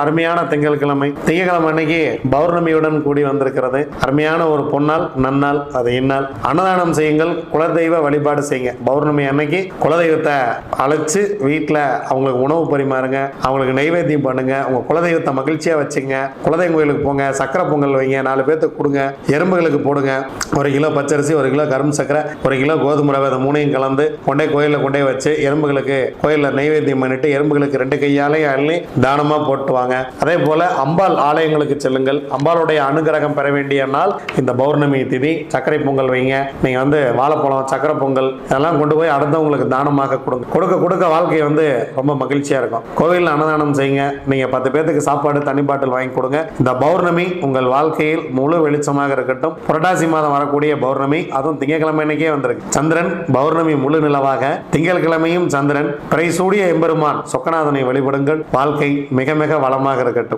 அருமையான திங்கட்கிழமை அன்னைக்கு பௌர்ணமியுடன் கூடி வந்திருக்கிறது. அருமையான ஒரு பொன்னாள், நன்னாள், அது இந்நாள். அன்னதானம் செய்யுங்கள், குலதெய்வ வழிபாடு செய்யுங்க. பௌர்ணமி அன்னைக்கு குலதெய்வத்தை அழைச்சு வீட்டில் அவங்களுக்கு உணவு பரிமாறுங்க, அவங்களுக்கு நைவேத்தியம் பண்ணுங்க, உங்க குலதெய்வத்தை மகிழ்ச்சியா வச்சுங்க. குலதெய்வம் கோயிலுக்கு போங்க, சக்கரை பொங்கல் வைங்க, 4 பேர்த்துக்கு கொடுங்க, எறும்புகளுக்கு போடுங்க. 1 கிலோ பச்சரிசி, 1 கிலோ கரும்பு சக்கரை, 1 கிலோ கோதுமை ரவை, இந்த 3ஐயும் கலந்து கொண்டே கோயிலில் கொண்டே வச்சு எறும்புகளுக்கு கோயிலில் நைவேத்தியம் பண்ணிட்டு எறும்புகளுக்கு 2 கையாலையும் அள்ளி தானமா போட்டு வாங்க. அதே போல அம்பாள் ஆலயங்களுக்கு செல்லுங்கள். அம்பாளுடைய அனுகிரகம் பெற வேண்டிய நாள் இந்த பௌர்ணமி திதி. சர்க்கரை பொங்கல் வைங்க, நீங்க வாழைப்பழம், சக்கரை பொங்கல் இதெல்லாம் கொண்டு போய் அடுத்தவங்களுக்கு தானமாக கொடுங்க. கொடுக்க கொடுக்க வாழ்க்கை ரொம்ப மகிழ்ச்சியா இருக்கும். கோவிலில் அன்னதானம் செய்யுங்க. நீங்க 10 பேருக்கு சாப்பாடு, தண்ணி பாட்டில் வாங்கி கொடுங்க. இந்த பௌர்ணமி உங்கள் வாழ்க்கையில் முழு வெளிச்சமாக இருக்கட்டும். புரட்டாசி மாதம் வரக்கூடிய பௌர்ணமி, அதுவும் திங்கட்கிழமை அன்னைக்கே வந்திருக்கு. சந்திரன் பௌர்ணமி முழு நிலவாக, திங்கட்கிழமையும் சந்திரன் பிறை சூடிய எம்பெருமான் சொக்கநாதனை வழிபடுங்கள். வாழ்க்கை மிக மிக வளமாக இருக்கட்டும்.